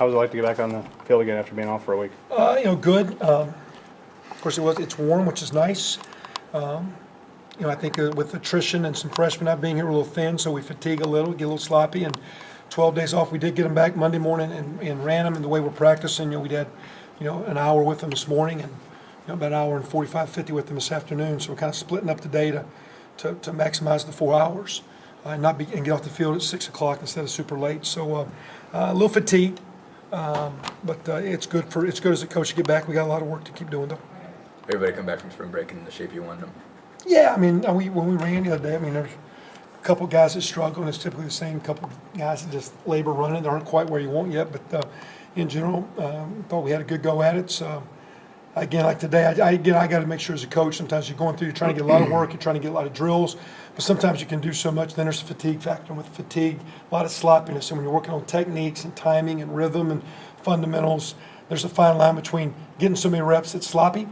How was it like to get back on the field again after being off for a week? Good. Of course, it's warm, which is nice. I think with attrition and some freshmen not being here, we're a little thin, so we fatigue a little, get a little sloppy. And 12 days off, we did get them back Monday morning and ran them. And the way we're practicing, we had, an hour with them this morning and about an hour and 45, 50 with them this afternoon. So we're kind of splitting up the day to maximize the 4 hours and get off the field at 6 o'clock instead of super late. So a little fatigued, but it's good as a coach to get back. We got a lot of work to keep doing though. Everybody come back from spring break in the shape you wanted them. Yeah, when we ran the other day, there's a couple guys that struggle, and it's typically the same couple guys that just labor running. They aren't quite where you want yet, but in general, thought we had a good go at it. So, again, like today, I got to make sure as a coach, sometimes you're going through, you're trying to get a lot of work, you're trying to get a lot of drills, but sometimes you can do so much, then there's a fatigue factor. And with fatigue, a lot of sloppiness, and when you're working on techniques and timing and rhythm and fundamentals, there's a fine line between getting so many reps that's sloppy.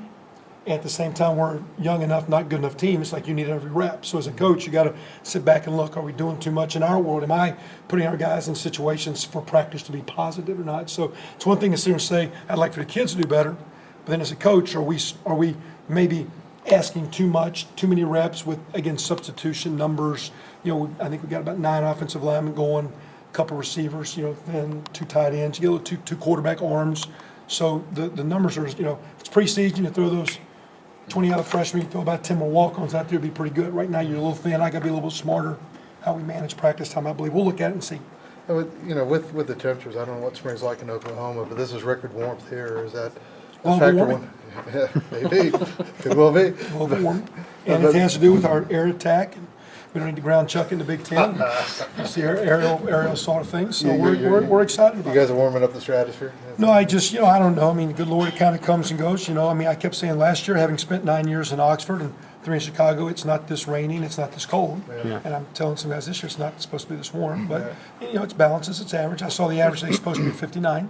At the same time, we're a young enough, not good enough team. It's like you need every rep. So as a coach, you got to sit back and look, are we doing too much in our world? Am I putting our guys in situations for practice to be positive or not? So it's one thing to sit here and say, I'd like for the kids to do better. But then as a coach, are we maybe asking too much, too many reps with, again, substitution numbers? I think we got about 9 offensive linemen going, a couple receivers, then 2 tight ends, you get 2 quarterback arms. So the numbers are, it's preseason, you throw those 20 out of freshmen, you throw about 10 more walk-ons out there, it'd be pretty good. Right now, you're a little thin. I got to be a little bit smarter how we manage practice time, I believe. We'll look at it and see. With the temperatures, I don't know what spring's like in Oklahoma, but this is record warmth here. Is that a Global factor? warming. Yeah, maybe. Could well be. Global warming. And it has to do with our air attack. And we don't need to ground chuck in the Big Ten. It's the aerial sort of thing. So we're excited about it. You guys are warming up the stratosphere? No, I just, I don't know. Good Lord, it kind of comes and goes. I kept saying last year, having spent 9 years in Oxford and 3 in Chicago, it's not this rainy and it's not this cold. Yeah. And I'm telling some guys this year, it's not supposed to be this warm. But, it's balances, it's average. I saw the average today is supposed to be 59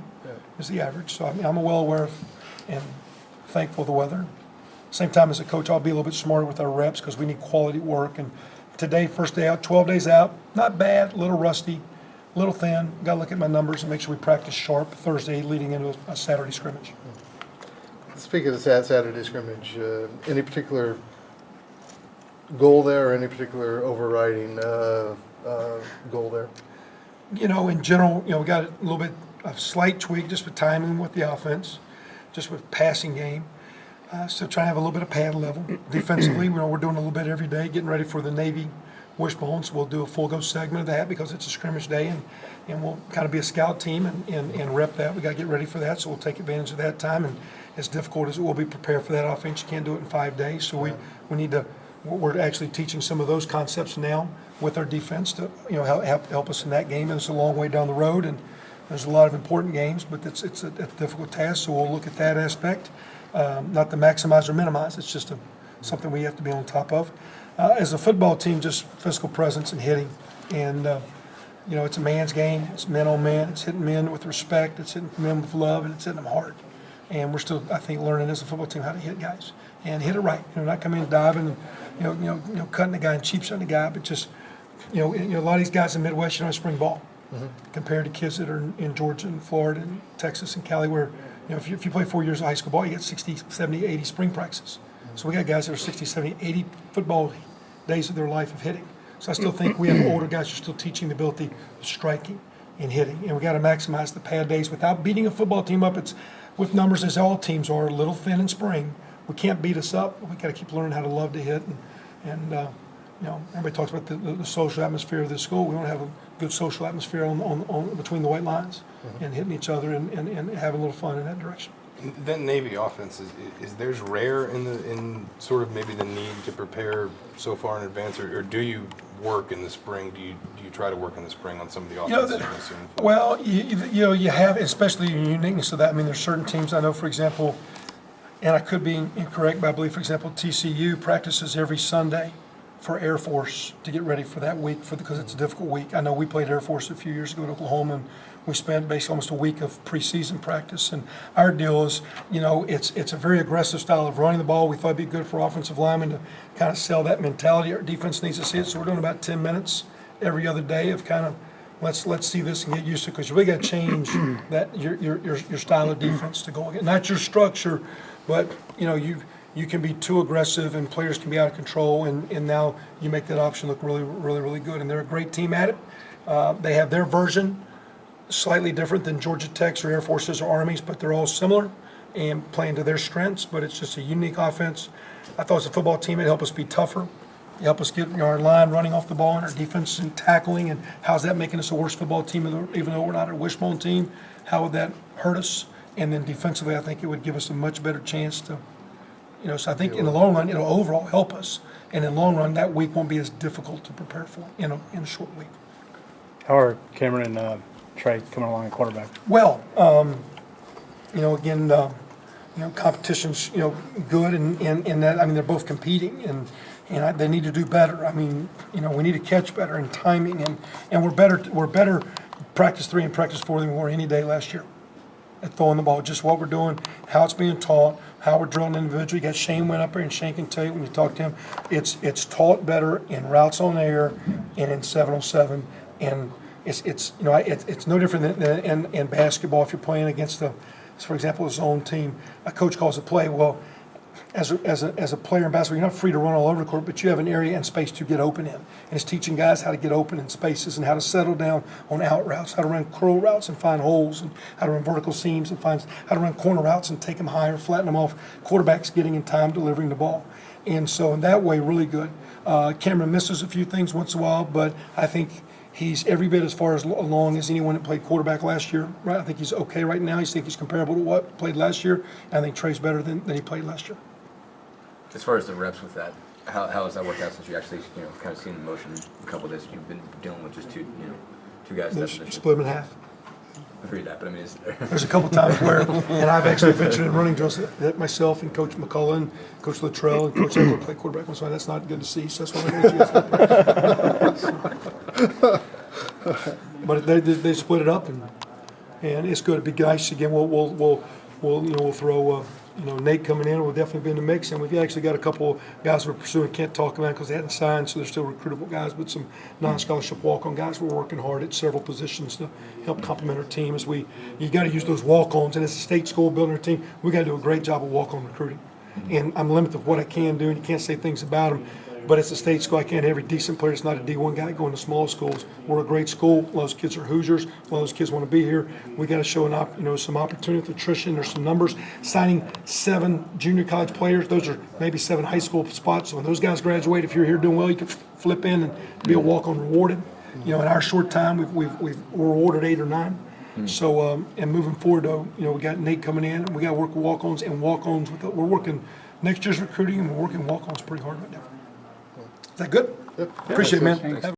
is the average. So, I'm well aware of and thankful for the weather. Same time as a coach, I'll be a little bit smarter with our reps because we need quality work. And today, first day out, 12 days out, not bad, a little rusty, a little thin. Got to look at my numbers and make sure we practice sharp Thursday leading into a Saturday scrimmage. Speaking of Saturday scrimmage, any particular goal there or any particular overriding goal there? In general, we got a little bit of slight tweak just with timing with the offense, just with passing game. So trying to have a little bit of pad level. Defensively, we're doing a little bit every day, getting ready for the Navy Wishbones. We'll do a full go segment of that because it's a scrimmage day, and we'll kind of be a scout team and rep that. We got to get ready for that, so we'll take advantage of that time. And as difficult as it will be prepared for that offense, you can't do it in 5 days. So we need to. We're actually teaching some of those concepts now with our defense to help us in that game. And it's a long way down the road, and there's a lot of important games, but it's a difficult task. So we'll look at that aspect. Not to maximize or minimize, it's just something we have to be on top of. As a football team, just physical presence and hitting. And, it's a man's game. It's men on men. It's hitting men with respect. It's hitting men with love, and it's hitting them hard. And we're still, I think, learning as a football team how to hit guys and hit it right. Not coming in diving and, cutting the guy and cheap shotting the guy, but just, a lot of these guys in the Midwest, spring ball compared to kids that are in Georgia and Florida and Texas and Cali where, if you play 4 years of high school ball, you get 60, 70, 80 spring practices. So we got guys that are 60, 70, 80 football days of their life of hitting. So I still think we have older guys who are still teaching the ability of striking and hitting. And we got to maximize the pad days without beating a football team up. It's with numbers as all teams are, a little thin in spring. We can't beat us up. We got to keep learning how to love to hit. And everybody talks about the social atmosphere of this school. We want to have a good social atmosphere on between the white lines and hitting each other and having a little fun in that direction. That Navy offense is theirs rare in sort of maybe the need to prepare so far in advance, or do you work in the spring? Do you try to work in the spring on some of the offenses? Well, you have, especially the uniqueness of that. there's certain teams I know, for example, and I could be incorrect, but I believe, for example, TCU practices every Sunday for Air Force to get ready for that week because it's a difficult week. I know we played Air Force a few years ago in Oklahoma, and we spent basically almost a week of preseason practice. And our deal is, it's a very aggressive style of running the ball. We thought it'd be good for offensive linemen to kind of sell that mentality. Our defense needs to see it, so we're doing about 10 minutes every other day of kind of let's see this and get used to it, because you really got to change that, your style of defense to go against, not your structure, but, you can be too aggressive and players can be out of control, and now you make that option look really, really, really good, and they're a great team at it. They have their version, slightly different than Georgia Tech's or Air Force's or Army's, but they're all similar and playing to their strengths, but it's just a unique offense. I thought as a football team, it helped us be tougher. It helped us get our line running off the ball and our defense and tackling, and how's that making us a worse football team, even though we're not a wishbone team? How would that hurt us? And then defensively, I think it would give us a much better chance to, so I think in the long run, it'll overall help us. And in the long run, that week won't be as difficult to prepare for in a short week. How are Cameron and Trey coming along at quarterback? Well, again, competition's, good in that, they're both competing and they need to do better. We need to catch better in timing and we're better practice 3 and practice 4 than we were any day last year at throwing the ball. Just what we're doing, how it's being taught, how we're drilling individually. You got Shane went up there and Shane can tell you when you talk to him, it's taught better in routes on air and in 7-on-7, and it's no different than in basketball if you're playing against for example, a zone team. A coach calls a play. Well, as a player in basketball, you're not free to run all over the court, but you have an area and space to get open in. And it's teaching guys how to get open in spaces and how to settle down on out routes, how to run curl routes and find holes, and how to run vertical seams and how to run corner routes and take them higher, flatten them off. Quarterback's getting in time, delivering the ball. And so in that way, really good. Cameron misses a few things once in a while, but I think he's every bit as far along as anyone that played quarterback last year. Right? I think he's okay right now. I think he's comparable to what played last year. I think Trey's better than he played last year. As far as the reps with that, how has that worked out since you actually, kind of seen the motion a couple of days? You've been dealing with just two guys in that position. Split him in half. I figured that, but is There's a couple times where, and I've actually ventured in running drills that myself and Coach McCullough, Coach Luttrell, and Coach Edward play quarterback once in a while. That's not good to see, so that's why I got you guys. But they split it up, and it's good. It'd be nice again. We'll throw Nate coming in. Will definitely be in the mix, and we've actually got a couple guys we're pursuing. Can't talk about because they hadn't signed, so they're still recruitable guys. But some non-scholarship walk-on guys. We're working hard at several positions to help complement our team. You got to use those walk-ons, and as a state school building our team, we got to do a great job of walk-on recruiting. And I'm limited of what I can do, and you can't say things about them. But it's a state school. I can't have every decent player. It's not a D1 guy going to small schools. We're a great school. A lot of those kids are Hoosiers. A lot of those kids want to be here. We got to show some opportunity with attrition. There's some numbers. Signing 7 junior college players. Those are maybe 7 high school spots. So when those guys graduate, if you're here doing well, you can flip in and be a walk-on rewarded. In our short time, we're awarded 8 or 9. So and moving forward, though, we got Nate coming in, and we got to work with walk-ons and walk-ons. We're working next year's recruiting, and we're working walk-ons pretty hard right now. Is that good? Yep. Appreciate it, man.